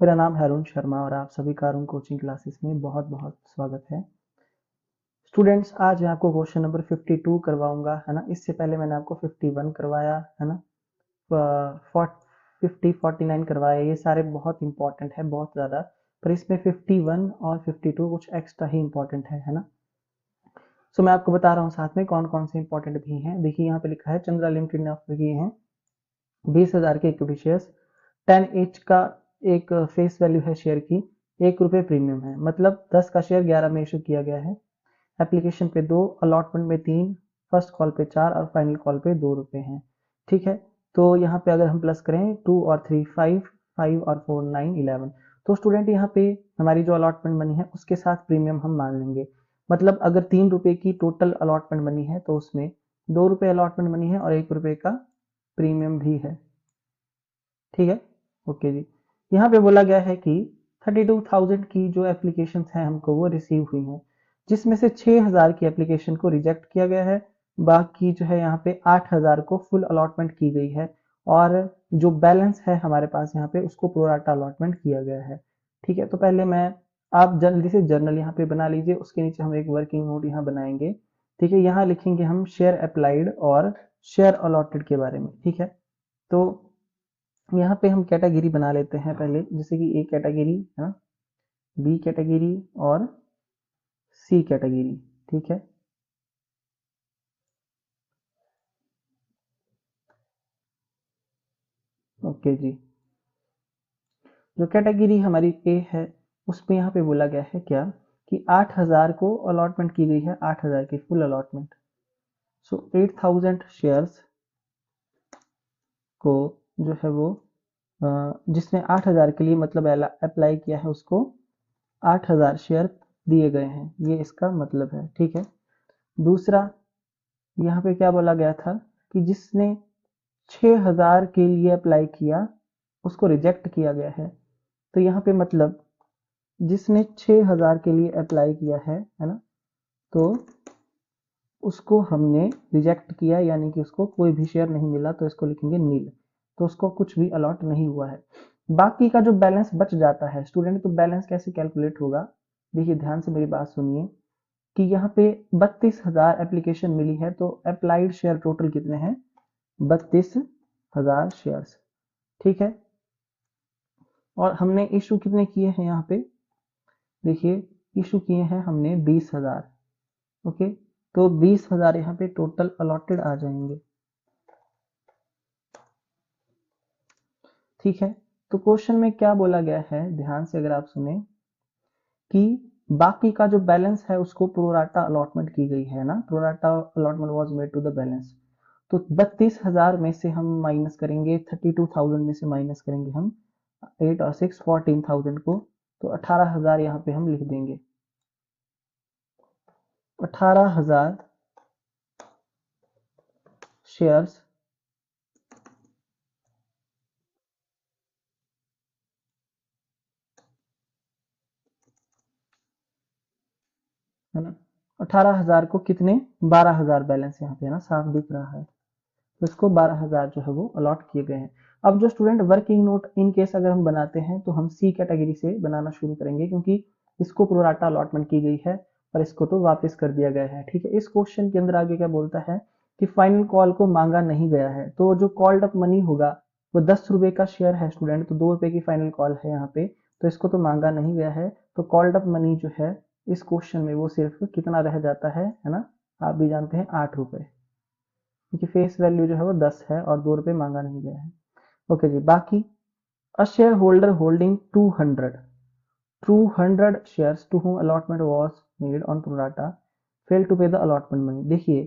मेरा नाम है अरुण शर्मा और आप सभी का अरुण कोचिंग क्लासेस में बहुत बहुत स्वागत है। स्टूडेंट्स, आज मैं आपको क्वेश्चन नंबर 52 करवाऊंगा, है ना। इससे पहले मैंने आपको 51 करवाया, है ना। 50 49 करवाया। ये सारे बहुत इंपॉर्टेंट है, बहुत ज़्यादा। पर इसमें 51 और 52 कुछ एक्स्ट्रा ही इंपॉर्टेंट है ना। सो मैं आपको बता रहा हूँ साथ में कौन कौन से इंपॉर्टेंट भी हैं। देखिए यहाँ पे लिखा है चंद्रा लिमिटेड ने ऑफर किए हैं 20,000 के इक्विटी शेयर्स, 10 एच का एक फेस वैल्यू है शेयर की, ₹1 प्रीमियम है, मतलब 10 का शेयर 11 में इशू किया गया है। एप्लीकेशन पे 2, अलॉटमेंट में 3, फर्स्ट कॉल पे 4 और फाइनल कॉल पे ₹2 हैं। ठीक है, तो यहाँ पे अगर हम प्लस करें 2 और 3 5, 5 और 4 9 11। तो स्टूडेंट यहाँ पे हमारी जो अलॉटमेंट मनी है उसके साथ प्रीमियम हम मान लेंगे। मतलब अगर ₹3 की टोटल अलॉटमेंट मनी है तो उसमें ₹2 अलॉटमेंट मनी है और ₹1 का प्रीमियम भी है। ठीक है, ओके जी। यहाँ पे बोला गया है कि 32,000 की जो एप्लीकेशन है हमको वो रिसीव हुई हैं, जिसमें से 6,000 की एप्लीकेशन को रिजेक्ट किया गया है। बाकी जो है यहाँ पे 8,000 को फुल अलॉटमेंट की गई है और जो बैलेंस है हमारे पास यहाँ पे उसको प्रोराटा अलॉटमेंट किया गया है। ठीक है, तो पहले मैं आप जल्दी से जर्नल यहाँ पे बना लीजिए, उसके नीचे हम एक वर्किंग नोट यहाँ बनाएंगे। ठीक है, यहाँ लिखेंगे हम शेयर अप्लाइड और शेयर अलॉटेड के बारे में। ठीक है, तो यहाँ पे हम कैटेगरी बना लेते हैं पहले, जैसे कि ए कैटेगरी है, बी कैटेगरी और सी कैटेगरी। ठीक है, ओके जी। जो कैटेगरी हमारी ए है उसमें यहाँ पे बोला गया है क्या कि 8,000 को अलॉटमेंट की गई है, 8,000 की फुल अलॉटमेंट। सो 8,000 शेयर्स को जो है वो जिसने 8,000 के लिए मतलब अप्लाई किया है उसको 8,000 शेयर दिए गए हैं, ये इसका मतलब है। ठीक है, दूसरा यहाँ पे क्या बोला गया था कि जिसने 6,000 के लिए अप्लाई किया उसको रिजेक्ट किया गया है। तो यहाँ पे मतलब जिसने 6,000 के लिए अप्लाई किया है ना, तो उसको हमने रिजेक्ट किया, यानी कि उसको कोई भी शेयर नहीं मिला, तो इसको लिखेंगे नील। तो उसको कुछ भी अलॉट नहीं हुआ है। बाकी का जो बैलेंस बच जाता है स्टूडेंट, तो बैलेंस कैसे कैलकुलेट होगा, देखिए ध्यान से मेरी बात सुनिए कि यहाँ पे 32,000 एप्लीकेशन मिली है, तो अप्लाइड शेयर टोटल कितने हैं, 32,000 शेयर्स। ठीक है, और हमने इशू कितने किए हैं यहाँ पे, देखिए इशू किए हैं हमने 20,000। ओके, तो 20,000 यहाँ पे टोटल अलॉटेड आ जाएंगे। ठीक है, तो क्वेश्चन में क्या बोला गया है, ध्यान से अगर आप सुने कि बाकी का जो बैलेंस है उसको प्रोराटा अलॉटमेंट की गई है ना, pro rata allotment was made to the balance. तो 32,000 में से हम माइनस करेंगे, 32,000 में से माइनस करेंगे हम 8 और 6 14,000 को, तो 18,000 यहाँ पे हम लिख देंगे। 18,000 शेयर्स है ना, 18,000 को कितने, 12,000 बैलेंस यहाँ पे है ना, साफ दिख रहा है। तो इसको 12,000 जो है वो अलॉट किए गए हैं। अब जो student working note in case अगर हम बनाते हैं तो हम सी कैटेगरी से बनाना शुरू करेंगे, क्योंकि इसको प्रोराटा अलॉटमेंट की गई है और इसको तो वापस कर दिया गया है। ठीक है, इस क्वेश्चन के अंदर आगे क्या बोलता है कि फाइनल कॉल को मांगा नहीं गया है, तो जो कॉल्ड अप मनी होगा वो ₹10 का शेयर है स्टूडेंट, तो ₹2 की फाइनल कॉल है यहाँ पे, तो इसको तो मांगा नहीं गया है। तो कॉल्ड अप मनी जो है इस क्वेश्चन में वो सिर्फ कितना रह जाता है ना, आप भी जानते हैं ₹8, क्योंकि फेस वैल्यू जो है वो 10 है और ₹2 मांगा नहीं गया है। ओके जी, बाकी a shareholder holding 200 shares to whom allotment was made on pro rata fail to pay the allotment money। देखिए,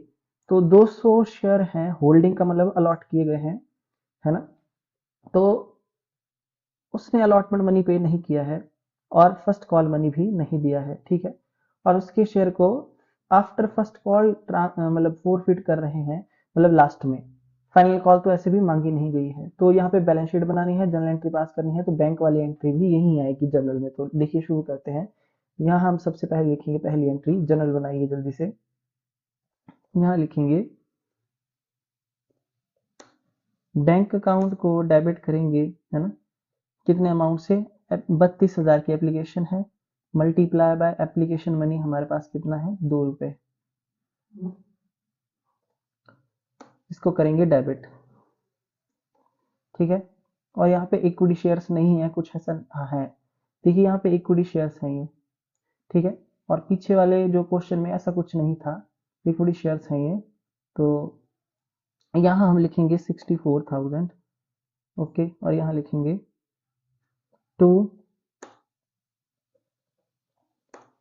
तो 200 शेयर हैं, होल्डिंग का मतलब अलॉट किए गए हैं, है ना। तो उसने अलॉटमेंट मनी पे नहीं किया है और फर्स्ट कॉल मनी भी नहीं दिया है। ठीक है, और उसके शेयर को आफ्टर फर्स्ट कॉल मतलब फोरफिट कर रहे हैं, मतलब लास्ट में। फाइनल कॉल तो ऐसे भी मांगी नहीं गई है। तो यहाँ पे बैलेंस शीट बनानी है, जर्नल एंट्री पास करनी है, तो बैंक वाली एंट्री भी यही आएगी जर्नल में। तो देखिए शुरू करते हैं। यहाँ हम सबसे पहले लिखेंगे पहली एंट्री, जर्नल बनाइए जल्दी से। यहाँ लिखेंगे बैंक अकाउंट को डेबिट करेंगे, है ना, कितने अमाउंट से, 32,000 की एप्लीकेशन है, मल्टीप्लाई बाय एप्लीकेशन मनी हमारे पास कितना है, 2 रुपए। इसको करेंगे डेबिट, ठीक है। और यहाँ पे इक्विटी शेयर्स नहीं है, कुछ ऐसा है, देखिए यहाँ पे इक्विटी शेयर्स हैं ये, ठीक है। और पीछे वाले जो क्वेश्चन में ऐसा कुछ नहीं था, इक्विटी शेयर्स हैं ये, तो यहाँ हम लिखेंगे 64,000, ओके। और यहाँ लिखेंगे to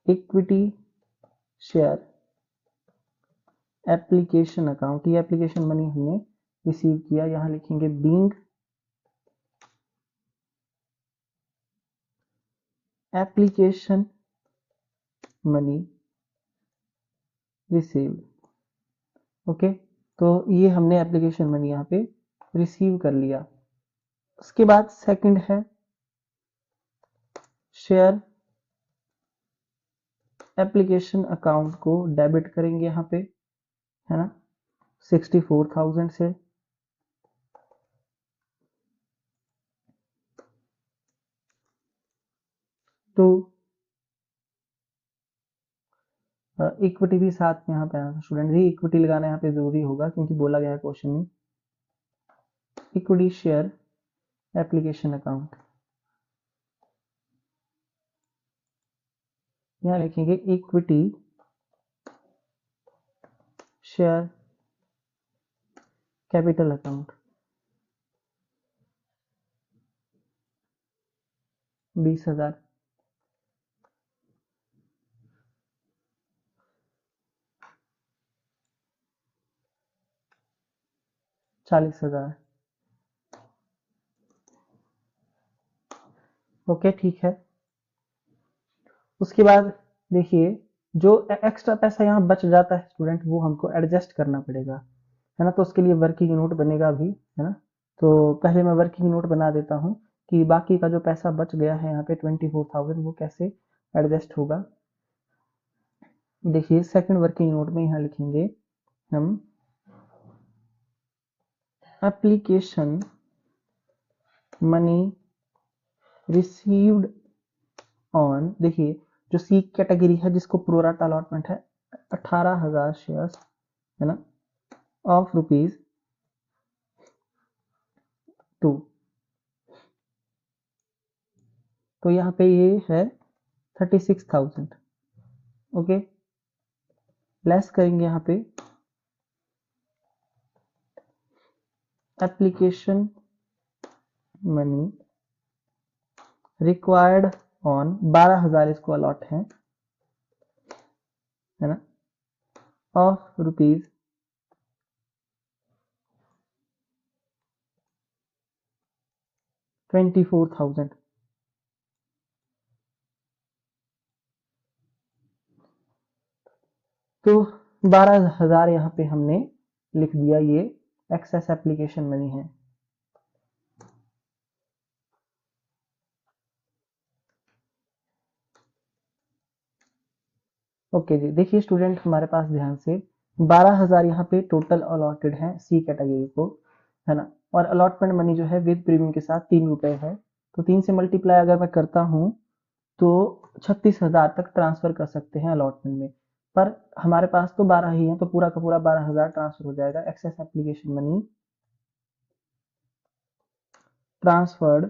equity share application account, ये एप्लीकेशन मनी हमने रिसीव किया, यहाँ लिखेंगे being application money received, okay. तो ये हमने एप्लीकेशन मनी यहाँ पे रिसीव कर लिया। उसके बाद सेकंड है शेयर एप्लीकेशन अकाउंट को डेबिट करेंगे यहाँ पे, है ना, 64,000 से। तो इक्विटी भी साथ में यहाँ पे आना, स्टूडेंट भी इक्विटी लगाना यहाँ पे जरूरी होगा क्योंकि बोला गया है क्वेश्चन में इक्विटी शेयर एप्लीकेशन अकाउंट। यहाँ लिखेंगे इक्विटी शेयर कैपिटल अकाउंट, 20,000, चालीस हजार, ओके, ठीक है। उसके बाद देखिए जो एक्स्ट्रा पैसा यहाँ बच जाता है स्टूडेंट, वो हमको एडजस्ट करना पड़ेगा, है ना। तो उसके लिए वर्किंग नोट बनेगा भी, है ना। तो पहले मैं वर्किंग नोट बना देता हूँ कि बाकी का जो पैसा बच गया है यहाँ पे 24,000 वो कैसे एडजस्ट होगा। देखिए सेकंड वर्किंग नोट में यहाँ लिखेंगे हम एप्लीकेशन मनी रिसीव्ड ऑन, देखिए जो सी कैटेगरी है जिसको प्रोराटा अलॉटमेंट है 18,000 शेयर्स, है ना, ऑफ रुपीज 2। तो यहाँ पे ये है 36,000, ओके। लेस करेंगे यहाँ पे एप्लीकेशन मनी रिक्वायर्ड ऑन 12,000 इसको अलॉट है ना, ऑफ रुपीज 24,000। तो 12,000 यहाँ पे हमने लिख दिया, ये एक्सेस एप्लीकेशन मनी है। ओके जी, देखिए स्टूडेंट हमारे पास ध्यान से 12,000 यहाँ पे टोटल अलॉटेड है सी कैटेगरी को, है ना। और अलॉटमेंट मनी जो है विद प्रीमियम के साथ 3 रुपए है, तो 3 से मल्टीप्लाई अगर मैं करता हूँ तो 36,000 तक ट्रांसफर कर सकते हैं अलॉटमेंट में। पर हमारे पास तो 12 ही है, तो पूरा का पूरा 12,000 ट्रांसफर हो जाएगा। Excess application money transferred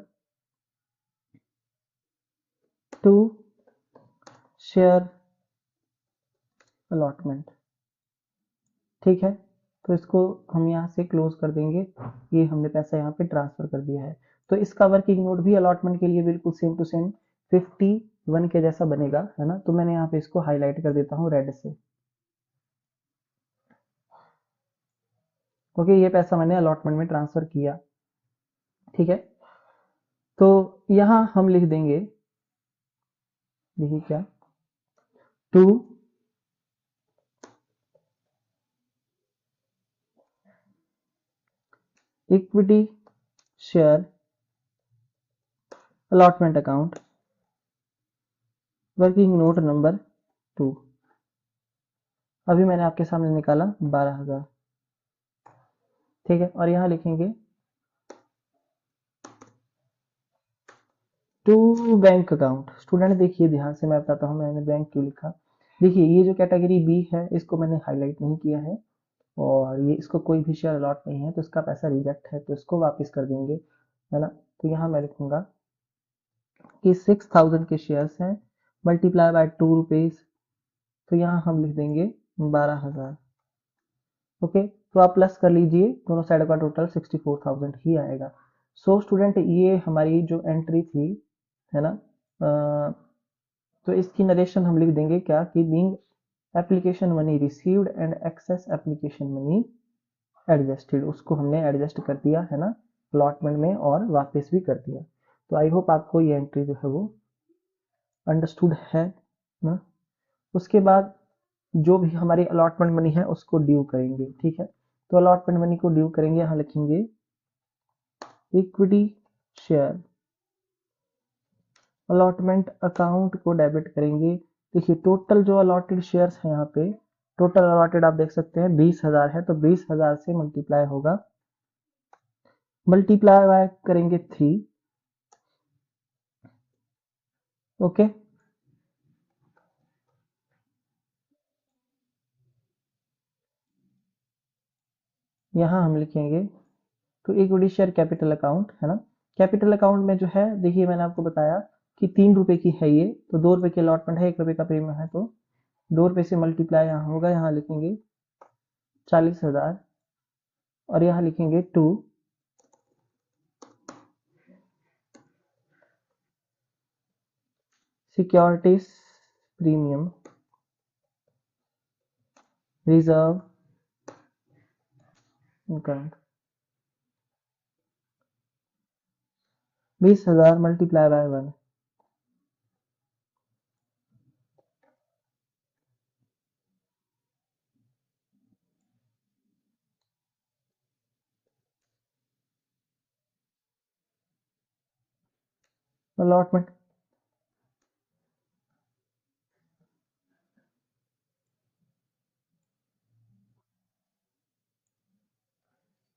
to share allotment, ठीक है। तो इसको हम यहाँ से क्लोज कर देंगे, ये हमने पैसा यहाँ पे ट्रांसफर कर दिया है। तो इसका वर्किंग नोट भी अलॉटमेंट के लिए बिल्कुल सेम टू सेम 51 के जैसा बनेगा, है ना। तो मैंने यहाँ पे इसको हाईलाइट कर देता हूँ रेड से, क्योंकि ये पैसा मैंने अलॉटमेंट में ट्रांसफर किया, ठीक है। तो यहाँ हम लिख देंगे, देखिए क्या, to equity share allotment account working note number 2। अभी मैंने आपके सामने निकाला 12,000, ठीक है। और यहाँ लिखेंगे टू बैंक अकाउंट। स्टूडेंट देखिए ध्यान से, मैं बताता हूँ मैंने बैंक क्यों लिखा। देखिए ये जो कैटेगरी बी है इसको मैंने हाईलाइट नहीं किया है, और ये इसको कोई भी शेयर अलॉट नहीं है तो इसका पैसा रिजेक्ट है, तो इसको वापस कर देंगे, है ना। तो यहाँ मैं लिखूंगा कि 6000 के शेयर्स हैं, मल्टीप्लाई बाय ₹2, तो यहाँ हम लिख देंगे 12,000। ओके, तो आप प्लस कर लीजिए, दोनों साइड का टोटल 64,000 ही आएगा। सो स्टूडेंट ये हमारी जो एंट्री थी, है ना, तो इसकी नरेशन हम लिख देंगे क्या कि being application money received and excess application money adjusted, उसको हमने एडजस्ट कर दिया, है ना, अलॉटमेंट में, और वापस भी कर दिया। तो आई होप आपको ये एंट्री जो है वो अंडरस्टूड है ना। उसके बाद जो भी हमारी अलॉटमेंट मनी है उसको ड्यू करेंगे, ठीक है। तो अलॉटमेंट मनी को ड्यू करेंगे, यहाँ लिखेंगे इक्विटी शेयर, अलॉटमेंट अकाउंट को डेबिट करेंगे। देखिए टोटल जो अलॉटेड शेयर्स हैं यहाँ पे, टोटल अलॉटेड आप देख सकते हैं 20,000 है, तो 20,000 से मल्टीप्लाई होगा, मल्टीप्लाई बाय करेंगे 3। ओके, यहाँ हम लिखेंगे तो इक्विटी शेयर कैपिटल अकाउंट, है ना। कैपिटल अकाउंट में जो है देखिए मैंने आपको बताया कि 3 रुपए की है ये, तो 2 रुपए की अलॉटमेंट है, 1 रुपए का प्रीमियम है, तो 2 रुपए से मल्टीप्लाई यहाँ होगा, यहाँ लिखेंगे 40,000, और यहाँ लिखेंगे 2, securities premium reserve account, 20,000 multiply by 1। Allotment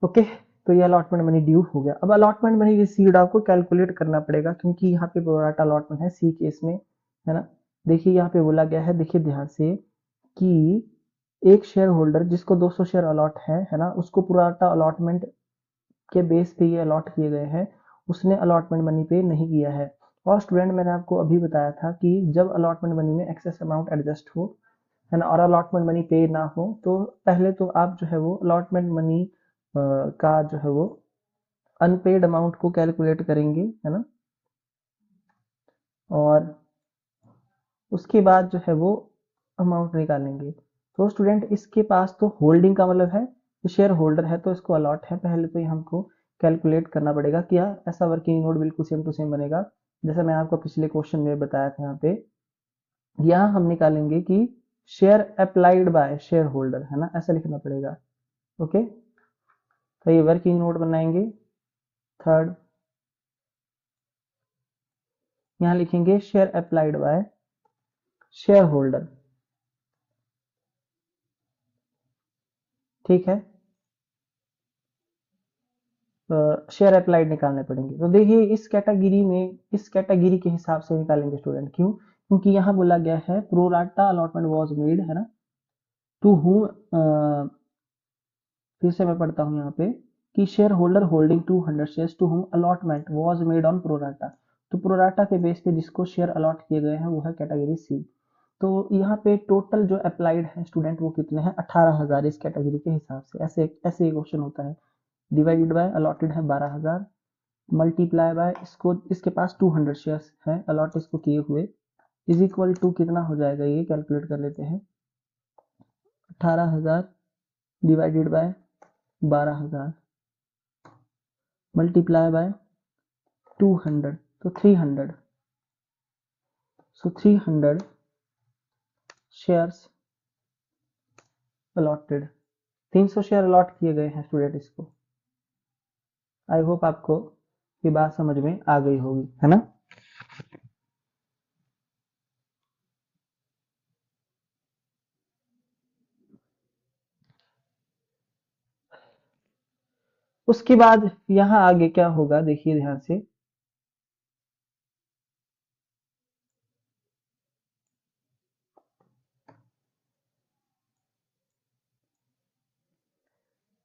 okay, तो ये अलॉटमेंट मनी ड्यू हो गया। अब अलॉटमेंट मनी रिसीव्ड आपको कैलकुलेट करना पड़ेगा, क्योंकि यहाँ पे प्रोराटा अलॉटमेंट है सी केस में, है ना। देखिए यहाँ पे बोला गया है, देखिए ध्यान से, कि एक शेयर होल्डर जिसको 200 शेयर अलॉट है ना, उसको प्रोराटा अलॉटमेंट के बेस पे ये अलॉट किए गए हैं, उसने अलॉटमेंट मनी पे नहीं किया है। और स्टूडेंट मैंने आपको अभी बताया था कि जब अलॉटमेंट मनी में एक्सेस अमाउंट एडजस्ट हो, है ना, और अलॉटमेंट मनी पे ना हो, तो पहले तो आप जो है वो अलॉटमेंट मनी का जो है वो अनपेड अमाउंट को कैलकुलेट करेंगे, है ना, और उसके बाद जो है वो अमाउंट निकालेंगे। तो स्टूडेंट इसके पास तो होल्डिंग का मतलब है, शेयर होल्डर है तो इसको अलॉट है, पहले तो ये हमको कैलकुलेट करना पड़ेगा। क्या ऐसा वर्किंग नोट बिल्कुल सेम टू सेम बनेगा जैसा मैं आपको पिछले क्वेश्चन में बताया था। यहाँ पे यहाँ हम निकालेंगे कि share applied by share holder, है ना, ऐसा लिखना पड़ेगा। ओके, तो ये वर्किंग नोट बनाएंगे। थर्ड, यहाँ लिखेंगे share applied by share holder, ठीक है। शेयर अप्लाइड निकालने पड़ेंगे, तो देखिए इस कैटेगरी में, इस कैटेगरी के हिसाब से निकालेंगे स्टूडेंट। क्यों? क्योंकि यहाँ बोला गया है प्रोराटा अलॉटमेंट वाज मेड, है ना, टू हुम, फिर से मैं पढ़ता हूँ यहाँ पे कि shareholder holding 200 shares to whom allotment was made on pro rata, तो प्रोराटा के बेस पे जिसको शेयर अलॉट किए गए हैं वो है कैटेगरी सी। तो यहाँ पे टोटल जो अप्लाइड है स्टूडेंट वो कितने हैं? 18,000 इस कैटेगरी के हिसाब से। ऐसे ऐसे क्वेश्चन होता है। डिवाइडेड बाय अलॉटेड है 12,000, मल्टीप्लाई बाय इसको, इसके पास 200 शेयर्स हैं अलॉट इसको किए हुए, इज इक्वल टू कितना हो जाएगा, ये कैलकुलेट कर लेते हैं। 18,000 डिवाइडेड बाय 12,000 मल्टीप्लाई बाय 200, तो 300, सो 300 शेयर्स अलॉटेड, 300 शेयर अलॉट किए गए हैं स्टूडेंट इसको। आई होप आपको ये बात समझ में आ गई होगी, है ना। उसके बाद यहाँ आगे क्या होगा देखिए ध्यान से,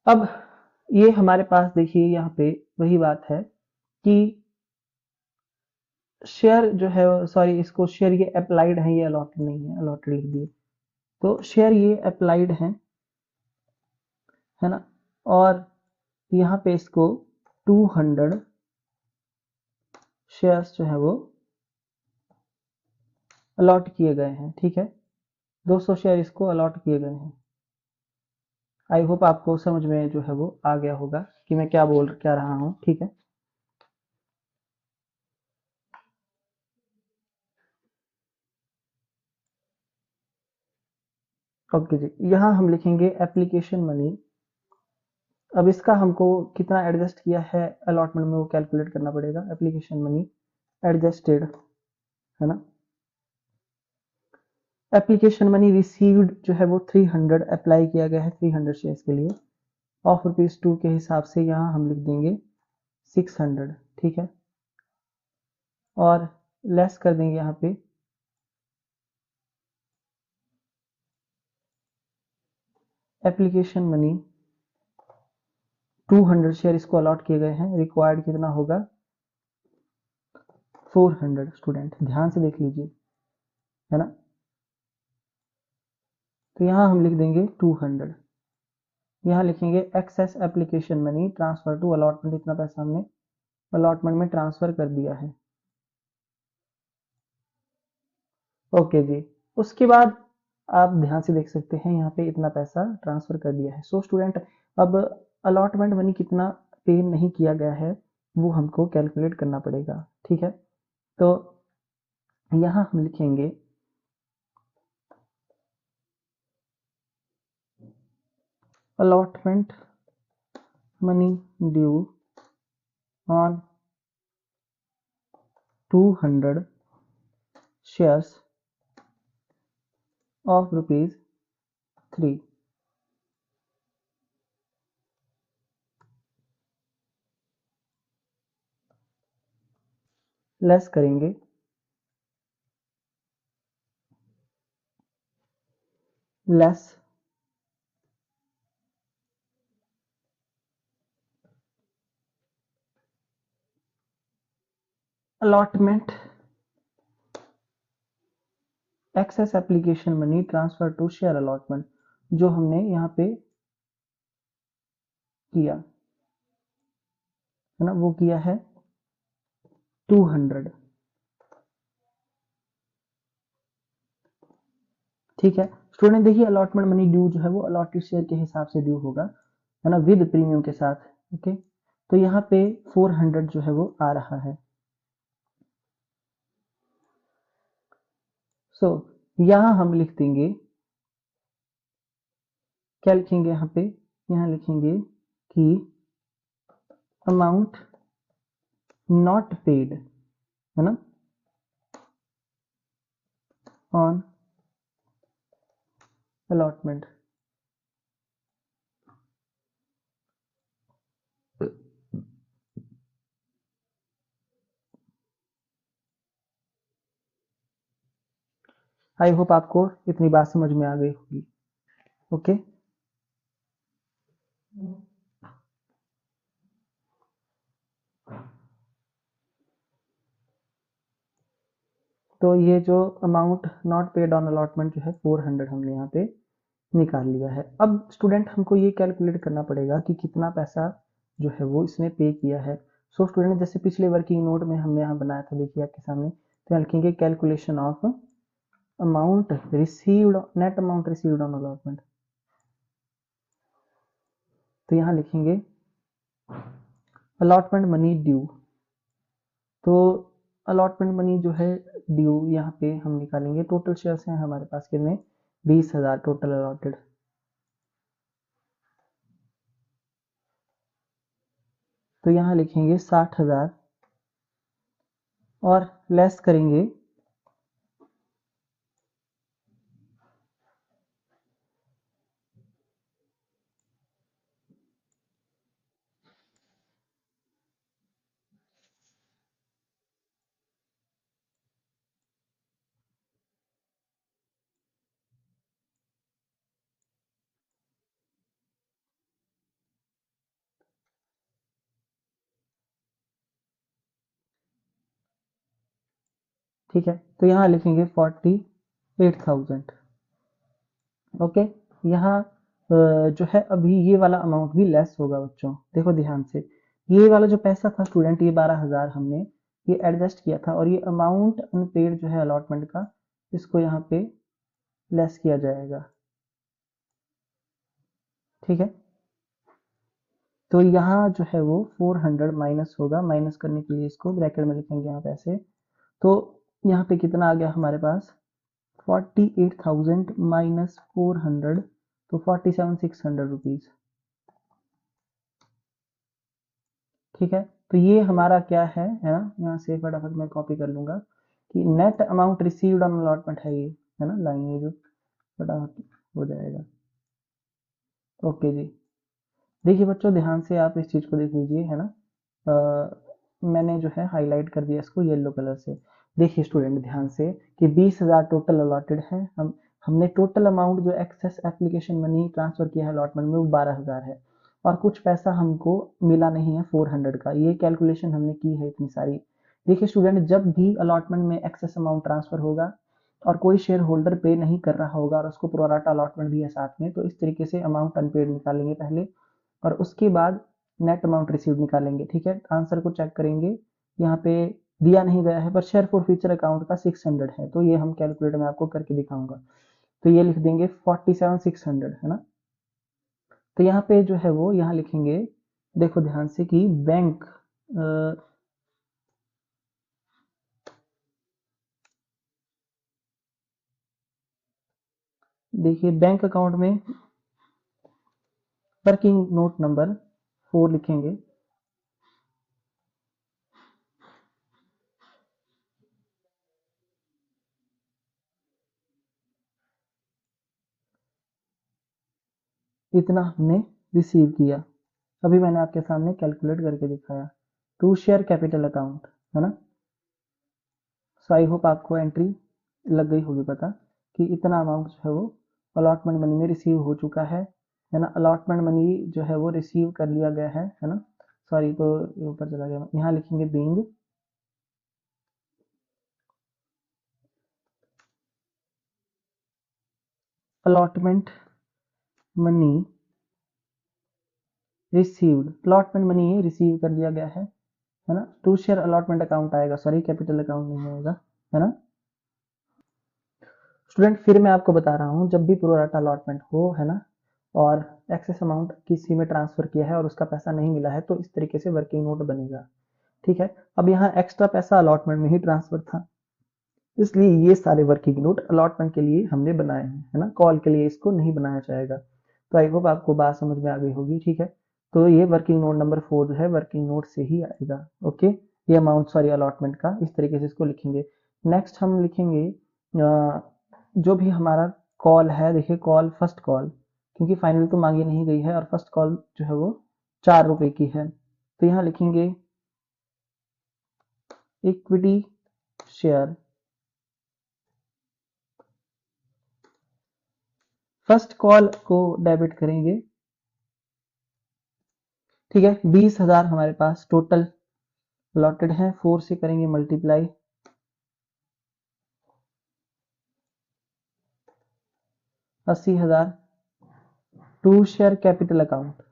अब ये हमारे पास देखिए यहाँ पे वही बात है कि शेयर जो है, सॉरी इसको शेयर ये अप्लाइड है, ये अलॉटेड नहीं है, अलॉटेड लिख दिए। तो शेयर ये अप्लाइड है ना, और यहाँ पे इसको 200 शेयर्स जो है वो अलॉट किए गए हैं, ठीक है। 200 शेयर इसको अलॉट किए गए हैं। आई होप आपको समझ में जो है वो आ गया होगा कि मैं क्या रहा हूँ, ठीक है। ओके जी, यहाँ हम लिखेंगे एप्लीकेशन मनी। अब इसका हमको कितना एडजस्ट किया है अलॉटमेंट में वो कैलकुलेट करना पड़ेगा। एप्लीकेशन मनी एडजस्टेड, है ना। एप्लीकेशन मनी रिसीव्ड जो है वो 300 अप्लाई किया गया है 300 शेयर्स के लिए, ऑफ रुपीज 2 के हिसाब से यहाँ हम लिख देंगे 600, ठीक है। और लेस कर देंगे यहाँ पे एप्लीकेशन मनी 200 शेयर इसको अलॉट किए गए हैं, रिक्वायर्ड कितना होगा 400। स्टूडेंट ध्यान से देख लीजिए, है ना। तो यहाँ हम लिख देंगे 200। यहाँ लिखेंगे excess application money transfer to allotment, इतना पैसा हमने अलॉटमेंट में ट्रांसफर कर दिया है। ओके जी, उसके बाद आप ध्यान से देख सकते हैं यहाँ पे इतना पैसा ट्रांसफर कर दिया है। सो स्टूडेंट, अब अलॉटमेंट मनी कितना पे नहीं किया गया है वो हमको कैलकुलेट करना पड़ेगा, ठीक है। तो यहाँ हम लिखेंगे allotment money due on 200 shares of rupees 3। Less करेंगे less allotment excess application money transfer to share allotment, जो हमने यहाँ पे किया है ना, वो किया है 200, ठीक है। स्टूडेंट देखिए, अलॉटमेंट मनी ड्यू जो है वो अलॉटेड शेयर के हिसाब से ड्यू होगा, है ना, विद प्रीमियम के साथ। ओके, तो यहाँ पे 400 जो है वो आ रहा है। सो यहाँ हम लिख देंगे, क्या लिखेंगे यहाँ पे, यहाँ लिखेंगे कि अमाउंट नॉट पेड, है ना, ऑन अलॉटमेंट। आई होप आपको इतनी बात समझ में आ गई होगी। ओके, तो ये जो amount not paid on allotment जो है 400 हमने यहाँ पे निकाल लिया है। अब स्टूडेंट हमको ये कैलकुलेट करना पड़ेगा कि कितना पैसा जो है वो इसने पे किया है। सो स्टूडेंट, जैसे पिछले वर्किंग नोट में हमने यहाँ बनाया था, देखिए आपके सामने, तो यहाँ लिखेंगे calculation of amount received, net amount received on allotment. तो यहाँ लिखेंगे अलॉटमेंट मनी ड्यू। तो अलॉटमेंट मनी जो है ड्यू, यहाँ पे हम निकालेंगे, टोटल शेयर्स हैं हमारे पास कितने, 20,000 टोटल अलॉटेड। तो यहाँ लिखेंगे 60,000 और लेस करेंगे ठीक है, तो यहाँ लिखेंगे 48,000। ओके, यहाँ जो है अभी ये वाला अमाउंट भी लेस होगा बच्चों, देखो ध्यान से। ये वाला जो पैसा था स्टूडेंट, ये 12,000 हमने ये एडजस्ट किया था, और ये अमाउंट अनपेड जो है अलॉटमेंट का, इसको यहाँ पे लेस किया जाएगा। ठीक है, तो यहाँ जो है वो 400 माइनस होगा। माइनस करने के लिए इसको ब्रैकेट में लिखेंगे यहाँ पे ऐसे। तो यहाँ पे कितना आ गया हमारे पास, 48,000 माइनस 400, तो 47,600 रुपीज। ठीक है, तो ये हमारा क्या है ना, यहाँ से फटाफट मैं कॉपी कर लूंगा कि net amount received on allotment है ये, है ना, लाइन ये जो फटाफट हो जाएगा। ओके जी, देखिए बच्चों ध्यान से आप इस चीज को देख लीजिए, है ना। मैंने जो है हाईलाइट कर दिया इसको येलो कलर से। देखिए स्टूडेंट ध्यान से कि 20,000 टोटल अलॉटेड है। हमने टोटल अमाउंट जो एक्सेस एप्लीकेशन मनी ट्रांसफर किया है अलॉटमेंट में वो 12,000 है, और कुछ पैसा हमको मिला नहीं है 400 का। ये कैलकुलेशन हमने की है इतनी सारी। देखिए स्टूडेंट, जब भी अलॉटमेंट में एक्सेस अमाउंट ट्रांसफर होगा और कोई शेयर होल्डर पे नहीं कर रहा होगा और उसको प्रोराटा अलॉटमेंट भी है साथ में, तो इस तरीके से अमाउंट अनपेड निकालेंगे पहले, और उसके बाद नेट अमाउंट रिसीव निकालेंगे। ठीक है, आंसर को चेक करेंगे, यहाँ पे दिया नहीं गया है पर शेयर फॉर फ्यूचर अकाउंट का 600 है, तो ये हम कैलकुलेटर में आपको करके दिखाऊंगा। तो ये लिख देंगे 47,600, है ना। तो यहाँ पे जो है वो यहाँ लिखेंगे, देखो ध्यान से कि बैंक देखिए बैंक अकाउंट में वर्किंग नोट नंबर 4 लिखेंगे। इतना हमने रिसीव किया, अभी मैंने आपके सामने कैलकुलेट करके दिखाया। टू शेयर कैपिटल अकाउंट, है ना। सो आई होप आपको एंट्री लग गई होगी पता कि इतना अमाउंट जो है वो अलॉटमेंट मनी में रिसीव हो चुका है ना। अलॉटमेंट मनी जो है वो रिसीव कर लिया गया है ना। सॉरी, तो ऊपर चला गया, यहाँ लिखेंगे being allotment money received. Allotment money ये रिसीव कर लिया गया है ना। टू शेयर अलॉटमेंट अकाउंट आएगा, सॉरी कैपिटल अकाउंट नहीं आएगा, है ना। स्टूडेंट फिर मैं आपको बता रहा हूँ, जब भी प्रोराटा अलॉटमेंट हो, है ना, और एक्सेस अमाउंट किसी में ट्रांसफर किया है और उसका पैसा नहीं मिला है, तो इस तरीके से वर्किंग नोट बनेगा। ठीक है, अब यहाँ एक्स्ट्रा पैसा अलॉटमेंट में ही ट्रांसफर था, इसलिए ये सारे वर्किंग नोट अलॉटमेंट के लिए हमने बनाए हैं, है ना। कॉल के लिए इसको नहीं बनाया जाएगा। तो आई होप आपको बात समझ में आ गई होगी। ठीक है, तो ये वर्किंग नोट नंबर 4 जो है वर्किंग नोट से ही आएगा। ओके, ये अमाउंट सॉरी अलॉटमेंट का, इस तरीके से इसको लिखेंगे। नेक्स्ट हम लिखेंगे जो भी हमारा कॉल है, देखिए कॉल फर्स्ट कॉल, क्योंकि फाइनल तो मांगी नहीं गई है, और फर्स्ट कॉल जो है वो 4 रुपए की है, तो यहाँ लिखेंगे इक्विटी शेयर। फर्स्ट कॉल को डेबिट करेंगे। ठीक है, 20,000 हमारे पास टोटल अलॉटेड है, 4 से करेंगे multiply, 80,000 to share capital account.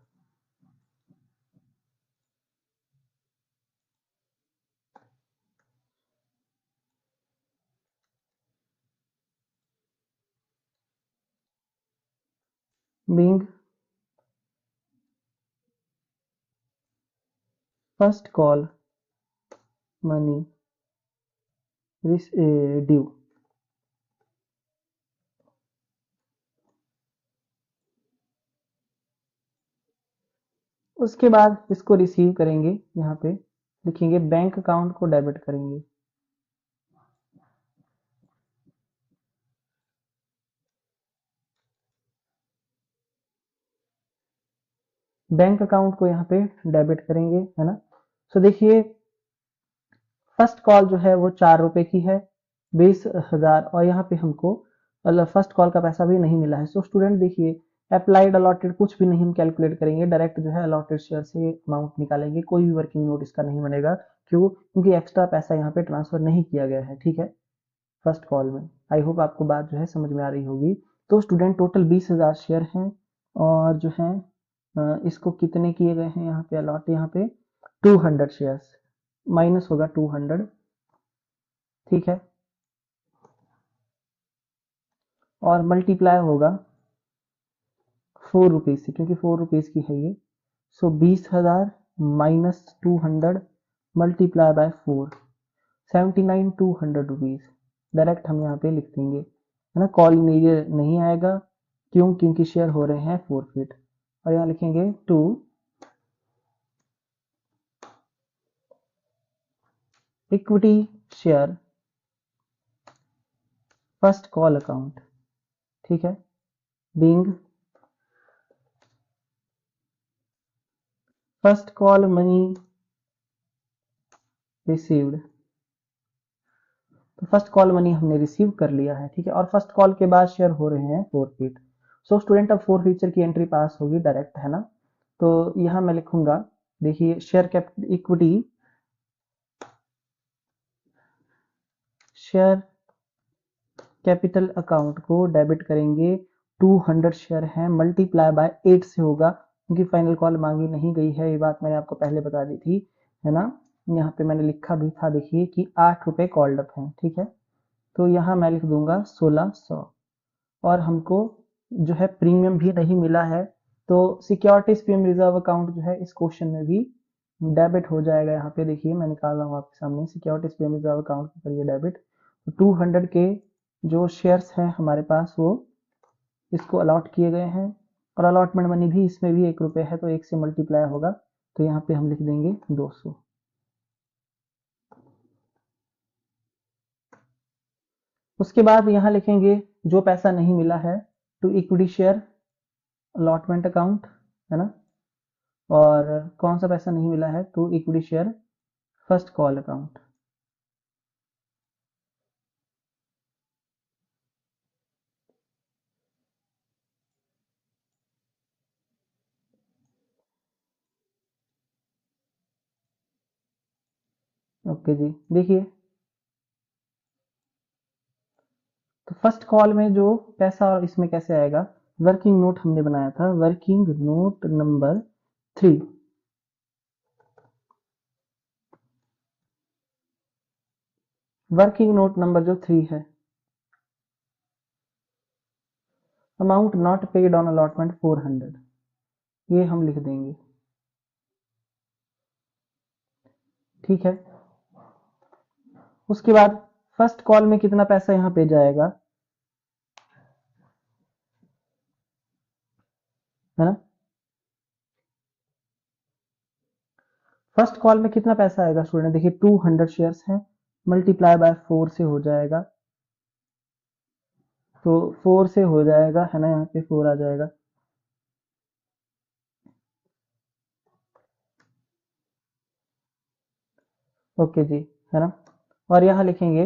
Being first call money due. उसके बाद इसको रिसीव करेंगे, यहाँ पे लिखेंगे बैंक अकाउंट को डेबिट करेंगे। बैंक अकाउंट को यहाँ पे डेबिट करेंगे, है ना। सो देखिए फर्स्ट कॉल जो है वो 4 रुपए की है, 20,000, और यहाँ पे हमको मतलब फर्स्ट कॉल का पैसा भी नहीं मिला है। सो स्टूडेंट देखिए, अप्लाइड अलॉटेड कुछ भी नहीं हम कैलकुलेट करेंगे, डायरेक्ट जो है अलॉटेड शेयर से अमाउंट निकालेंगे। कोई भी वर्किंग नोट इसका नहीं बनेगा, क्यों, क्योंकि एक्स्ट्रा पैसा यहाँ पे ट्रांसफर नहीं किया गया है। ठीक है, फर्स्ट कॉल में। आई होप आपको बात जो है समझ में आ रही होगी। तो स्टूडेंट टोटल 20,000 शेयर हैं और जो है इसको कितने किए गए हैं यहाँ पे अलॉट, यहाँ पे 200 शेयर्स, माइनस होगा 200, ठीक है, और मल्टीप्लाई होगा 4 रुपीज से, क्योंकि 4 रुपीज की है ये। सो 20,000 minus 200 multiply by 4, 79,200 rupees. Direct हम यहाँ पे लिख देंगे, है ना। कॉल नहीं आएगा, क्यों, क्योंकि शेयर हो रहे हैं फॉरफिट। और यहाँ लिखेंगे to equity share first call account, ठीक है, being first call money received. तो फर्स्ट कॉल मनी हमने रिसीव कर लिया है, ठीक है, और फर्स्ट कॉल के बाद शेयर हो रहे हैं फॉरफिट। सो स्टूडेंट अब फॉरफीचर की एंट्री पास होगी डायरेक्ट, है ना। तो यहां मैं लिखूंगा, देखिए share capital equity, share capital account को डेबिट करेंगे, 200 शेयर है, मल्टीप्लाई बाय 8 से होगा, क्योंकि फाइनल कॉल मांगी नहीं गई है, ये बात मैंने आपको पहले बता दी थी, है ना। यहाँ पे मैंने लिखा भी था, देखिए कि 8 रुपए कॉल्ड अप है, ठीक है। तो यहाँ मैं लिख दूंगा 1600, और हमको जो है प्रीमियम भी नहीं मिला है, तो सिक्योरिटीज प्रीमियम रिजर्व अकाउंट जो है इस क्वेश्चन में भी डेबिट हो जाएगा। यहाँ पे देखिए मैं निकाल रहा हूँ आपके सामने, सिक्योरिटीज प्रीमियम रिजर्व अकाउंट के करिए डेबिट। तो 200 के जो शेयर्स हैं हमारे पास वो इसको अलॉट किए गए हैं, और अलॉटमेंट मनी भी इसमें भी 1 रुपये है, तो 1 से मल्टीप्लाई होगा, तो यहाँ पे हम लिख देंगे 200। उसके बाद यहाँ लिखेंगे जो पैसा नहीं मिला है, to equity share allotment account, है ना, और कौन सा पैसा नहीं मिला है, to equity share first call account. Okay ji, देखिए तो फर्स्ट कॉल में जो पैसा और इसमें कैसे आएगा, वर्किंग नोट हमने बनाया था, working note number 3, working note number जो 3 है, amount not paid on allotment 400, ये हम लिख देंगे, ठीक है। उसके बाद फर्स्ट कॉल में कितना पैसा यहाँ पे जाएगा, है ना। फर्स्ट कॉल में कितना पैसा आएगा स्टूडेंट, देखिए 200 शेयर्स हैं, मल्टीप्लाई बाय 4 से हो जाएगा, तो 4 से हो जाएगा, है ना, यहाँ पे 4 आ जाएगा। ओके जी, है ना, और यहाँ लिखेंगे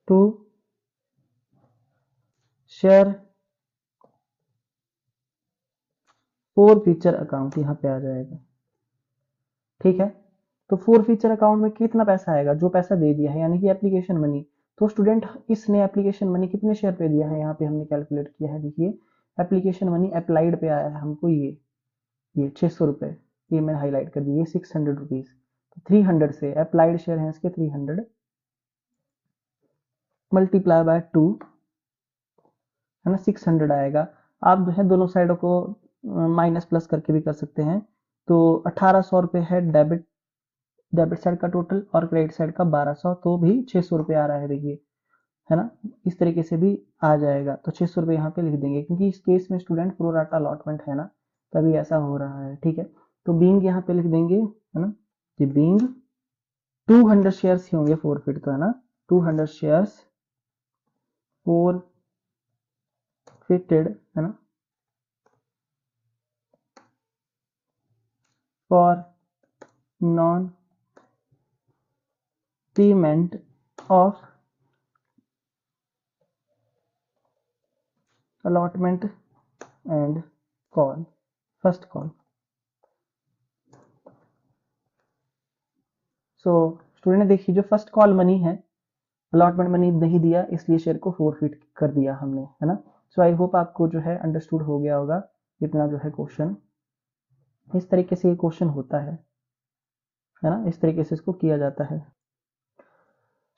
to share forfeiture account, यहाँ पे आ जाएगा, ठीक है। तो फोर फीचर अकाउंट में कितना पैसा आएगा, जो पैसा दे दिया है, यानी कि एप्लीकेशन मनी। तो स्टूडेंट इसने एप्लीकेशन मनी कितने शेयर पे दिया है, यहाँ पे हमने कैलकुलेट किया है, देखिए एप्लीकेशन मनी अप्लाइड पे आया है हमको, ये 600 रुपए, ये मैंने हाईलाइट कर दिया, 600 रुपीज। तो 300 से अप्लाइड शेयर है इसके 300, मल्टीप्लाई बाय 2, है ना, 600 आएगा। आप जो है दोनों साइडों को माइनस प्लस करके भी कर सकते हैं। तो 1800 रुपये है डेबिट, डेबिट साइड का टोटल, और क्रेडिट साइड का 1200, तो भी 600 रुपये आ रहा है, देखिए, है ना। इस तरीके से भी आ जाएगा, तो 600 रुपये यहाँ पे लिख देंगे, क्योंकि इस केस में स्टूडेंट प्रोराटा अलॉटमेंट है ना, तभी ऐसा हो रहा है, ठीक है। तो बीइंग यहाँ पे लिख देंगे, है ना, कि बीइंग 200 शेयर्स ही होंगे फॉरफिट, तो है ना, 200 शेयर्स फॉरफिटेड, है ना, for non payment of allotment and call, first call। So student देखिए, जो फर्स्ट कॉल मनी है, अलॉटमेंट मनी नहीं दिया, इसलिए शेयर को फोरफिट कर दिया हमने, है ना। सो आई होप आपको जो है अंडरस्टूड हो गया होगा इतना जो है क्वेश्चन। इस तरीके से ये क्वेश्चन होता है ना, इस तरीके से इसको किया जाता है।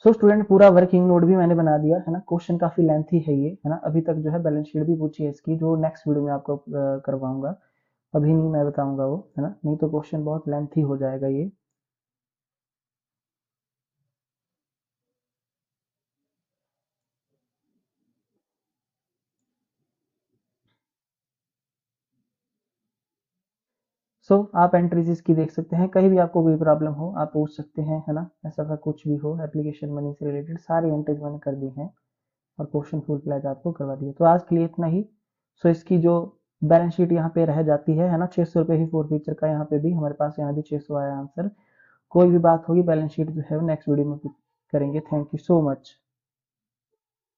सो स्टूडेंट पूरा वर्किंग नोट भी मैंने बना दिया है ना, क्वेश्चन काफी लेंथी है ये, है ना। अभी तक जो है बैलेंस शीट भी पूछी है इसकी, जो नेक्स्ट वीडियो में आपको करवाऊंगा, अभी नहीं मैं बताऊंगा वो, है ना, नहीं तो क्वेश्चन बहुत लेंथी हो जाएगा ये। सो आप एंट्रीज इसकी देख सकते हैं, कहीं भी आपको कोई प्रॉब्लम हो आप पूछ सकते हैं, है ना। ऐसा का कुछ भी हो एप्लीकेशन मनी से रिलेटेड, सारी एंट्रीज मैंने कर दी हैं और क्वेश्चन फुल फ्लैज आपको करवा दिया। तो आज के लिए इतना ही। सो इसकी जो बैलेंस शीट यहाँ पे रह जाती है ना, 600 रुपये ही फोर फीचर का, यहाँ पे भी हमारे पास यहाँ भी 600 आया आंसर। कोई भी बात होगी बैलेंस शीट जो है नेक्स्ट वीडियो में करेंगे। Thank you so much.